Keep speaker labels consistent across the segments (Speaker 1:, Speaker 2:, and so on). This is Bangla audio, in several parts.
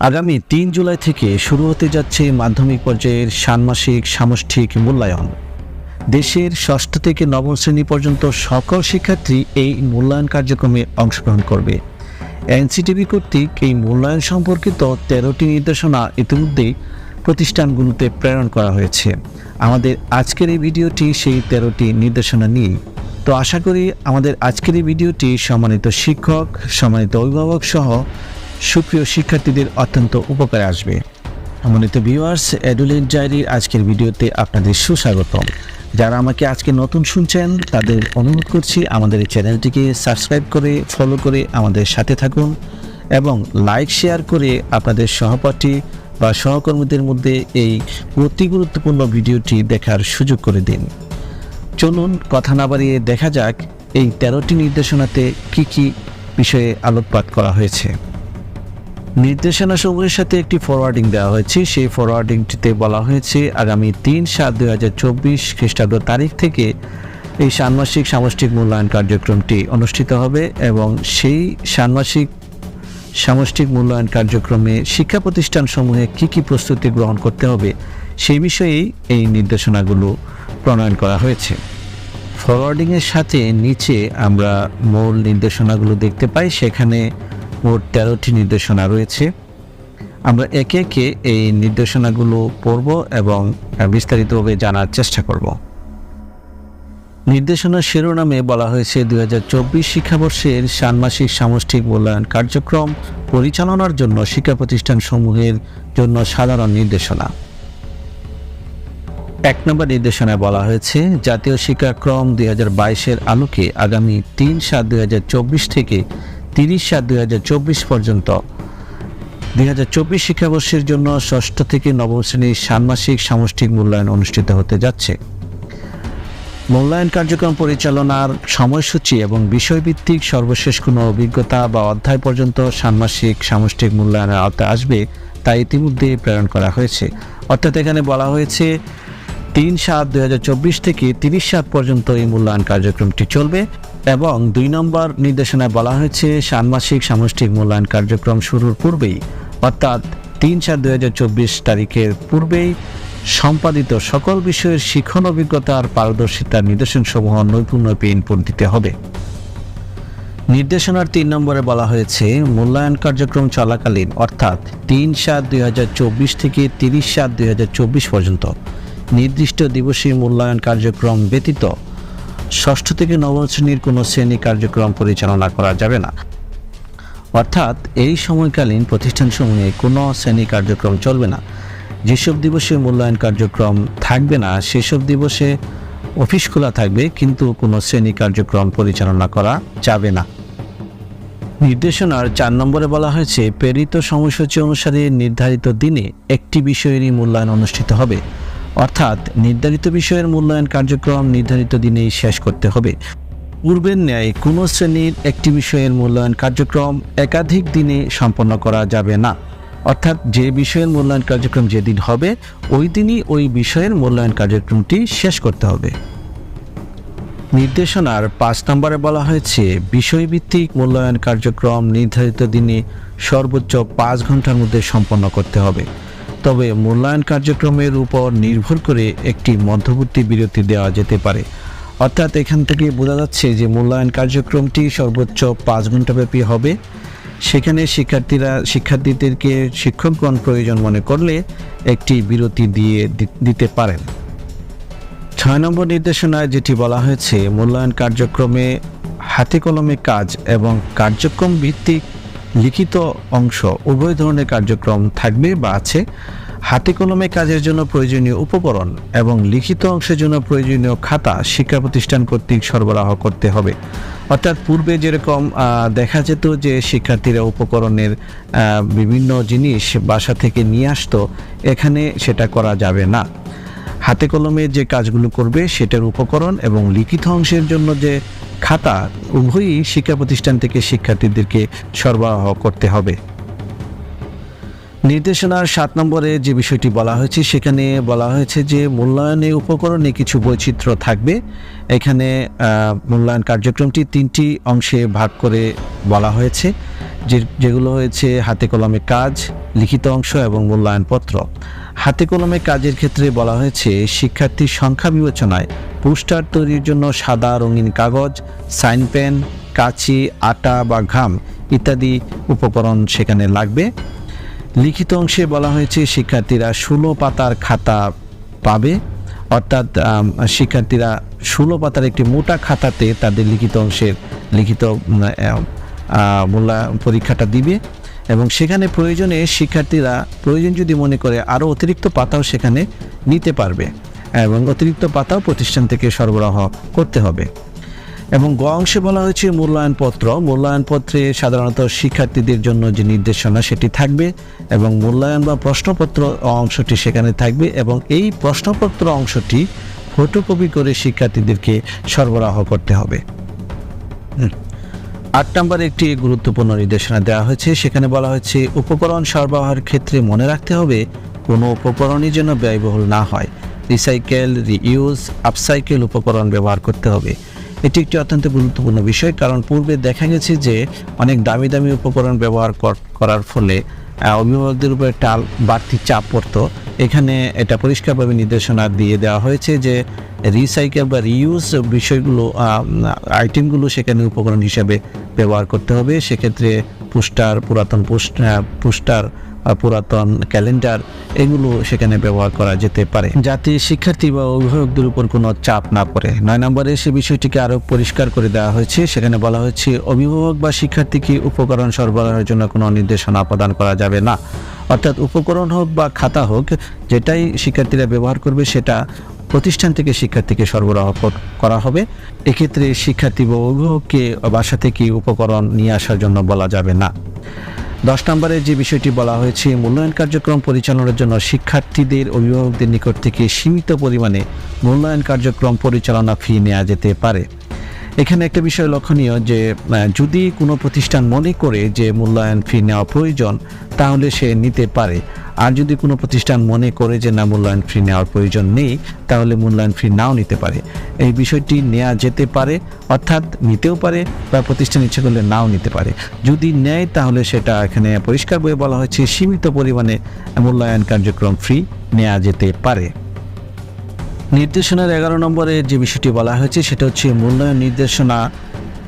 Speaker 1: আগামী ৩ জুলাই থেকে শুরু হতে যাচ্ছে মাধ্যমিক পর্যায়ের ষান্মাসিক সামষ্টিক মূল্যায়ন। দেশের ষষ্ঠ থেকে নবম শ্রেণী পর্যন্ত সকল শিক্ষার্থী এই মূল্যায়ন কার্যক্রমে অংশগ্রহণ করবে। এনসিটিবি কর্তৃক এই মূল্যায়ন সম্পর্কিত 13টি নির্দেশনা ইতিমধ্যেই প্রতিষ্ঠানগুলোতে প্রেরণ করা হয়েছে। আমাদের আজকের এই ভিডিওটি সেই 13টি নির্দেশনা নিয়েই। তো আশা করি আমাদের আজকের এই ভিডিওটি সম্মানিত শিক্ষক, সম্মানিত অভিভাবক সহ সুপ্রিয় শিক্ষার্থীদের অত্যন্ত উপকারে আসবে। সম্মানিত ভিউয়ার্স, এডুলেট ডায়েরির আজকের ভিডিওতে আপনাদের সুস্বাগতম। যারা আমাকে আজকে নতুন শুনছেন তাদের অনুরোধ করছি আমাদের এই চ্যানেলটিকে সাবস্ক্রাইব করে ফলো করে আমাদের সাথে থাকুন এবং লাইক শেয়ার করে আপনাদের সহপাঠী বা সহকর্মীদের মধ্যে এই অতি গুরুত্বপূর্ণ ভিডিওটি দেখার সুযোগ করে দিন। চলুন কথা না বাড়িয়ে দেখা যাক এই 13টি নির্দেশনাতে কি কি বিষয়ে আলোকপাত করা হয়েছে। নির্দেশনা সমূহের সাথে একটি ফরওয়ার্ডিং দেওয়া হয়েছে। সেই ফরওয়ার্ডিংটিতে বলা হয়েছে আগামী ৩/৭/২০২৪ খ্রিস্টাব্দ তারিখ থেকে এই ষান্মাসিক সামষ্টিক মূল্যায়ন কার্যক্রমটি অনুষ্ঠিত হবে এবং সেই ষান্মাসিক সামষ্টিক মূল্যায়ন কার্যক্রমে শিক্ষা প্রতিষ্ঠানসমূহে কী কী প্রস্তুতি গ্রহণ করতে হবে সেই বিষয়েই এই নির্দেশনাগুলো প্রণয়ন করা হয়েছে। ফরওয়ার্ডিংয়ের সাথে নিচে আমরা মূল নির্দেশনাগুলো দেখতে পাই। সেখানে মোট 13টি নির্দেশনা রয়েছে। আমরা একে একে এই নির্দেশনাগুলো পড়ব এবং বিস্তারিতভাবে জানার চেষ্টা করব। নির্দেশনার শিরোনামে বলা হয়েছে 2024 শিক্ষাবর্ষের ষান্মাসিক সামষ্টিক মূল্যায়ন কার্যক্রম পরিচালনার জন্য শিক্ষা প্রতিষ্ঠানসমূহের জন্য সাধারণ নির্দেশনা। 1 নম্বর নির্দেশনায় বলা হয়েছে জাতীয় শিক্ষাক্রম 2022-এর আলোকে আগামী 3/7/2024 থেকে 30/7/2024 পর্যন্ত 2024 শিক্ষাবর্ষের জন্য ষষ্ঠ থেকে নবম শ্রেণীর ষান্মাসিক সামষ্টিক মূল্যায়ন অনুষ্ঠিত হতে যাচ্ছে। মূল্যায়ন কার্যক্রম পরিচালনার সময়সূচি এবং বিষয়ভিত্তিক সর্বশেষ কোনো অভিজ্ঞতা বা অধ্যায় পর্যন্ত ষান্মাসিক সামষ্টিক মূল্যায়নের আওতায় আসবে তা ইতিমধ্যে প্রেরণ করা হয়েছে। অর্থাৎ এখানে বলা হয়েছে 3/7/2024 থেকে 30/7 পর্যন্ত এই মূল্যায়ন কার্যক্রমটি চলবে এবং 2 নম্বর নির্দেশনায় বলা হয়েছে ষান্মাসিক সামষ্টিক মূল্যায়ন কার্যক্রম শুরুর পূর্বেই অর্থাৎ 3/7/2024 তারিখের পূর্বেই সম্পাদিত সকল বিষয়ের শিক্ষণ অভিজ্ঞতার পারদর্শিতার নিদর্শনসমূহ নৈপুণ্যে ইনপুট দিতে হবে। নির্দেশনার 3 নম্বরে বলা হয়েছে মূল্যায়ন কার্যক্রম চলাকালীন অর্থাৎ 3/7/2024 থেকে 30/7/2024 পর্যন্ত নির্দিষ্ট দিবসে মূল্যায়ন কার্যক্রম ব্যতীত ষষ্ঠ থেকে নবম শ্রেণীর কোনো শ্রেণী কার্যক্রম পরিচালনা করা যাবে না। অর্থাৎ এই সময়কালীন প্রতিষ্ঠানসমূহে কোনো শ্রেণী কার্যক্রম চলবে না। যেসব দিবসে মূল্যায়ন কার্যক্রম থাকবে না সেসব দিবসে অফিস খোলা থাকবে, কিন্তু কোনো শ্রেণী কার্যক্রম পরিচালনা করা যাবে না। নির্দেশনার 4 নম্বরে বলা হয়েছে প্রেরিত সময়সূচি অনুসারে নির্ধারিত দিনে একটি বিষয়েরই মূল্যায়ন অনুষ্ঠিত হবে। অর্থাৎ নির্ধারিত বিষয়ের মূল্যায়ন কার্যক্রম নির্ধারিত দিনেই শেষ করতে হবে। পূর্বের ন্যায় কোনো শ্রেণীর একটি বিষয়ের মূল্যায়ন কার্যক্রম একাধিক দিনে সম্পন্ন করা যাবে না। অর্থাৎ যে বিষয়ের মূল্যায়ন কার্যক্রম যেদিন হবে ওই দিনই ওই বিষয়ের মূল্যায়ন কার্যক্রমটি শেষ করতে হবে। নির্দেশনার 5 নম্বরে বলা হয়েছে বিষয়ভিত্তিক মূল্যায়ন কার্যক্রম নির্ধারিত দিনে সর্বোচ্চ 5 ঘন্টার মধ্যে সম্পন্ন করতে হবে। তবে মূল্যায়ন কার্যক্রমের উপর নির্ভর করে একটি মধ্যবর্তী বিরতি দেওয়া যেতে পারে। অর্থাৎ এখান থেকে বোঝা যাচ্ছে যে মূল্যায়ন কার্যক্রমটি সর্বোচ্চ 5 ঘন্টাব্যাপী হবে। সেখানে শিক্ষার্থীদেরকে শিক্ষকগণ প্রয়োজন মনে করলে একটি বিরতি দিতে পারেন। 6 নম্বর নির্দেশনায় যেটি বলা হয়েছে মূল্যায়ন কার্যক্রমে হাতে কলমে কাজ এবং কার্যক্রম ভিত্তিক লিখিত অংশ উভয় ধরনের কার্যক্রম থাকবে বা আছে। হাতে কলমে কাজের জন্য প্রয়োজনীয় উপকরণ এবং লিখিত অংশের জন্য প্রয়োজনীয় খাতা শিক্ষা প্রতিষ্ঠান কর্তৃক সরবরাহ করতে হবে। অর্থাৎ পূর্বে যেরকম দেখা যেত যে শিক্ষার্থীরা উপকরণের বিভিন্ন জিনিস বাসা থেকে নিয়ে আসতো, এখানে সেটা করা যাবে না। হাতে কলমে যে কাজগুলো করবে সেটার উপকরণ এবং লিখিত অংশের জন্য যে খাতা উভয়ই শিক্ষা প্রতিষ্ঠান থেকে শিক্ষার্থীদেরকে সরবরাহ করতে হবে। নির্দেশনার 7 নম্বরে যে বিষয়টি বলা হয়েছে সেখানে বলা হয়েছে যে মূল্যায়নে উপকরণে কিছু বৈচিত্র্য থাকবে। এখানে মূল্যায়ন কার্যক্রমটি 3টি অংশে ভাগ করে বলা হয়েছে, যেগুলো হয়েছে হাতে কলমে কাজ, লিখিত অংশ এবং মূল্যায়নপত্র। হাতে কলমে কাজের ক্ষেত্রে বলা হয়েছে শিক্ষার্থীর সংখ্যা বিবেচনায় পোস্টার তৈরির জন্য সাদা রঙিন কাগজ, সাইন পেন, কাঁচি, আটা বা ঘাম ইত্যাদি উপকরণ সেখানে লাগবে। লিখিত অংশে বলা হয়েছে শিক্ষার্থীরা 16 পাতার খাতা পাবে, অর্থাৎ শিক্ষার্থীরা 16 পাতার একটি মোটা খাতাতে তাদের লিখিত অংশের লিখিত মূল্যায়ন পরীক্ষাটা দিবে এবং সেখানে প্রয়োজনে শিক্ষার্থীরা প্রয়োজন যদি মনে করে আরও অতিরিক্ত পাতাও সেখানে নিতে পারবে এবং অতিরিক্ত পাতাও প্রতিষ্ঠান থেকে সরবরাহ করতে হবে। এবং গ অংশে বলা হয়েছে মূল্যায়নপত্র। মূল্যায়নপত্রে সাধারণত শিক্ষার্থীদের জন্য যে নির্দেশনা সেটি থাকবে এবং মূল্যায়ন বা প্রশ্নপত্র অংশটি সেখানে থাকবে এবং এই প্রশ্নপত্র অংশটি ফটোকপি করে শিক্ষার্থীদেরকে সরবরাহ করতে হবে। 8 নম্বরে একটি গুরুত্বপূর্ণ নির্দেশনা দেওয়া হয়েছে, সেখানে বলা হয়েছে উপকরণ সরবরাহের ক্ষেত্রে মনে রাখতে হবে কোনো উপকরণই যেন ব্যয়বহুল না হয়। রিসাইকেল, রিইউজ, আপসাইকেল উপকরণ ব্যবহার করতে হবে। এটি একটি অত্যন্ত গুরুত্বপূর্ণ বিষয়, কারণ পূর্বে দেখা গেছে যে অনেক দামি দামি উপকরণ ব্যবহার করার ফলে অভিভাবকদের উপর একটা বাড়তি চাপ পড়তো। এখানে এটা পরিষ্কারভাবে নির্দেশনা দিয়ে দেওয়া হয়েছে যে রিসাইকেল বা রিইউজ বিষয়গুলো আইটেমগুলো সেখানে উপকরণ হিসাবে ব্যবহার করতে হবে। সেক্ষেত্রে পুরস্টার পুরাতন ক্যালেন্ডার এগুলো সেখানে ব্যবহার করা যেতে পারে, যাতে শিক্ষার্থী বা অভিভাবকদের উপর কোনো চাপ না পড়ে। 9 নম্বরে সে বিষয়টিকে আরও পরিষ্কার করে দেওয়া হয়েছে, সেখানে বলা হয়েছে অভিভাবক বা শিক্ষার্থীকে উপকরণ সরবরাহের জন্য কোনো নির্দেশনা প্রদান করা যাবে না। অর্থাৎ উপকরণ হোক বা খাতা হোক, যেটাই শিক্ষার্থীরা ব্যবহার করবে সেটা প্রতিষ্ঠান থেকে শিক্ষার্থীকে সরবরাহ করা হবে। এক্ষেত্রে শিক্ষার্থী বা অভিভাবককে বাসা থেকে উপকরণ নিয়ে আসার জন্য বলা যাবে না। 10 নম্বরে যে বিষয়টি বলা হয়েছে মূল্যায়ন কার্যক্রম পরিচালনার জন্য শিক্ষার্থীদের অভিভাবকদের নিকট থেকে সীমিত পরিমাণে মূল্যায়ন কার্যক্রম পরিচালনা ফি নেওয়া যেতে পারে। এখানে একটা বিষয় লক্ষণীয় যে যদি কোনো প্রতিষ্ঠান মনে করে যে মূল্যায়ন ফি নেওয়া প্রয়োজন তাহলে সে নিতে পারে, আর যদি কোনো প্রতিষ্ঠান মনে করে যে না মূল্যায়ন ফি নেওয়ার প্রয়োজন নেই তাহলে মূল্যায়ন ফি নাও নিতে পারে। এই বিষয়টি নেওয়া যেতে পারে, অর্থাৎ নিতেও পারে বা প্রতিষ্ঠান ইচ্ছে করলে নাও নিতে পারে। যদি নেয় তাহলে সেটা এখানে পরিষ্কারভাবে বলা হয়েছে সীমিত পরিমাণে মূল্যায়ন কার্যক্রম ফি নেওয়া যেতে পারে। নির্দেশনার 11 নম্বরে যে বিষয়টি বলা হয়েছে সেটা হচ্ছে মূল্যায়ন নির্দেশনা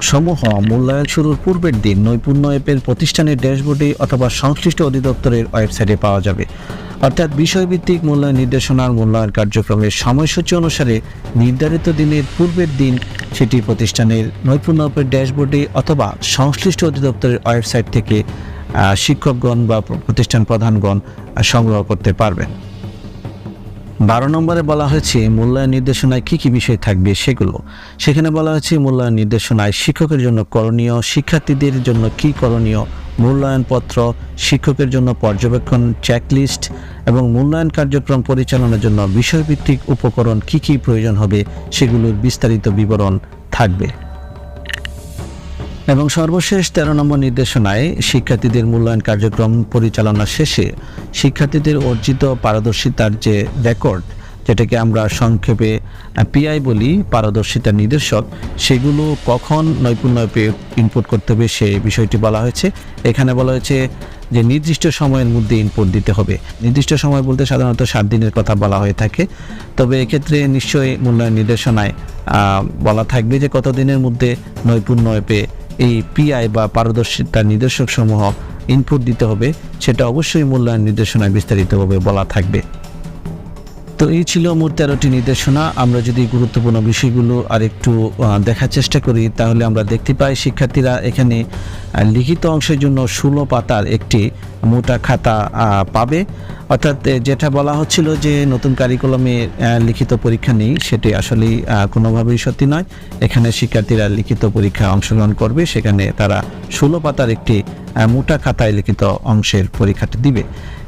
Speaker 1: সমূহ মূল্যায়ন শুরুর পূর্বের দিন নৈপুণ্য অ্যাপের প্রতিষ্ঠানের ড্যাশবোর্ডে অথবা সংশ্লিষ্ট অধিদপ্তরের ওয়েবসাইটে পাওয়া যাবে। অর্থাৎ বিষয়ভিত্তিক মূল্যায়ন নির্দেশনার মূল্যায়ন কার্যক্রমের সময়সূচি অনুসারে নির্ধারিত দিনের পূর্বের দিন সেটি প্রতিষ্ঠানের নৈপুণ্য অ্যাপের ড্যাশবোর্ডে অথবা সংশ্লিষ্ট অধিদপ্তরের ওয়েবসাইট থেকে শিক্ষকগণ বা প্রতিষ্ঠান প্রধানগণ সংগ্রহ করতে পারবেন। 12 নম্বরে বলা হয়েছে মূল্যায়ন নির্দেশনায় কী কী বিষয় থাকবে সেগুলো। সেখানে বলা হয়েছে মূল্যায়ন নির্দেশনায় শিক্ষকের জন্য করণীয়, শিক্ষার্থীদের জন্য কী করণীয়, মূল্যায়নপত্র, শিক্ষকের জন্য পর্যবেক্ষণ চেকলিস্ট এবং মূল্যায়ন কার্যক্রম পরিচালনার জন্য বিষয়ভিত্তিক উপকরণ কী কী প্রয়োজন হবে সেগুলোর বিস্তারিত বিবরণ থাকবে। এবং সর্বশেষ 13 নম্বর নির্দেশনায় শিক্ষার্থীদের মূল্যায়ন কার্যক্রম পরিচালনা শেষে শিক্ষার্থীদের অর্জিত পারদর্শিতার যে রেকর্ড, যেটাকে আমরা সংক্ষেপে পিআই বলি, পারদর্শিতার নির্দেশক, সেগুলো কখন নৈপুণ্য অ্যাপে ইনপুট করতে হবে সেই বিষয়টি বলা হয়েছে। এখানে বলা হয়েছে যে নির্দিষ্ট সময়ের মধ্যে ইনপুট দিতে হবে। নির্দিষ্ট সময় বলতে সাধারণত 7 দিনের কথা বলা হয়ে থাকে, তবে এক্ষেত্রে নিশ্চয়ই মূল্যায়ন নির্দেশনায় বলা থাকবে যে কত দিনের মধ্যে নৈপুণ্য অ্যাপে এই পিআই বা পারদর্শিতার নির্দেশক সমূহ ইনপুট দিতে হবে, সেটা অবশ্যই মূল্যায়ন নির্দেশনায় বিস্তারিতভাবে বলা থাকবে। তো এই ছিল মোট 13টি নির্দেশনা। আমরা যদি গুরুত্বপূর্ণ বিষয়গুলো আর একটু দেখার চেষ্টা করি তাহলে আমরা দেখতে পাই শিক্ষার্থীরা এখানে লিখিত অংশের জন্য 16 পাতার একটি মোটা খাতা পাবে। অর্থাৎ যেটা বলা হচ্ছিল যে নতুন কারিকুলামে লিখিত পরীক্ষা নেই, সেটি আসলে কোনোভাবেই সত্যি নয়। এখানে শিক্ষার্থীরা লিখিত পরীক্ষায় অংশগ্রহণ করবে, সেখানে তারা 16 পাতার একটি মোটা খাতায় লিখিত অংশের পরীক্ষাটি দিবে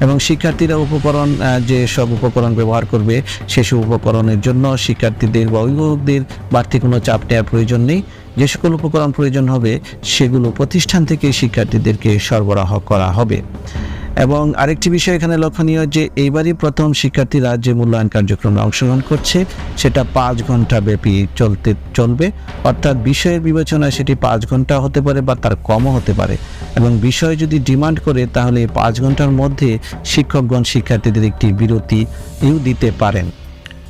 Speaker 1: এবং শিক্ষার্থীরা উপকরণ যে সব উপকরণ ব্যবহার করবে সেসব উপকরণের জন্য শিক্ষার্থীদের বা অভিভাবকদের বাড়তি কোনো চাপ নেওয়ার প্রয়োজন নেই। যে সকল উপকরণ প্রয়োজন হবে সেগুলো প্রতিষ্ঠান থেকে শিক্ষার্থীদেরকে সরবরাহ করা হবে। এবং আরেকটি বিষয় এখানে লক্ষণীয় যে এইবারই প্রথম শিক্ষার্থীরা যে মূল্যায়ন কার্যক্রমে অংশগ্রহণ করছে সেটা 5 ঘন্টা ব্যাপী চলবে, অর্থাৎ বিষয়ের বিবেচনায় সেটি 5 ঘন্টা হতে পারে বা তার কমও হতে পারে, এবং বিষয় যদি ডিমান্ড করে তাহলে 5 ঘন্টার মধ্যে শিক্ষকগণ শিক্ষার্থীদের একটি বিরতিও দিতে পারেন।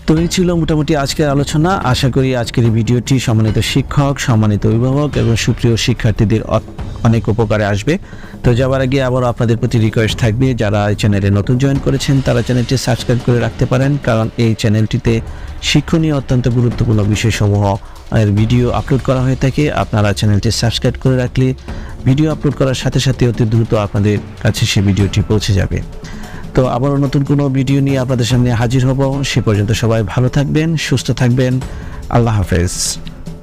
Speaker 1: তো এই ছিল মোটামুটি আজকের আলোচনা। আশা করি আজকের এই ভিডিওটি সম্মানিত শিক্ষক, সম্মানিত অভিভাবক এবং সুপ্রিয় শিক্ষার্থীদের অনেক উপকারে আসবে। তো যাওয়ার আগে আবারও আপনাদের প্রতি রিকোয়েস্ট থাকবে, যারা এই চ্যানেলে নতুন জয়েন করেছেন তারা চ্যানেলটি সাবস্ক্রাইব করে রাখতে পারেন, কারণ এই চ্যানেলটিতে শিক্ষণীয় অত্যন্ত গুরুত্বপূর্ণ বিষয়সমূহ এর ভিডিও আপলোড করা হয়ে থাকে। আপনারা চ্যানেলটি সাবস্ক্রাইব করে রাখলে ভিডিও আপলোড করার সাথে সাথে অতি দ্রুত আপনাদের কাছে সেই ভিডিওটি পৌঁছে যাবে। তো আবারও নতুন কোনো ভিডিও নিয়ে আপনাদের সামনে হাজির হব। সে পর্যন্ত সবাই ভালো থাকবেন, সুস্থ থাকবেন। আল্লাহ হাফেজ।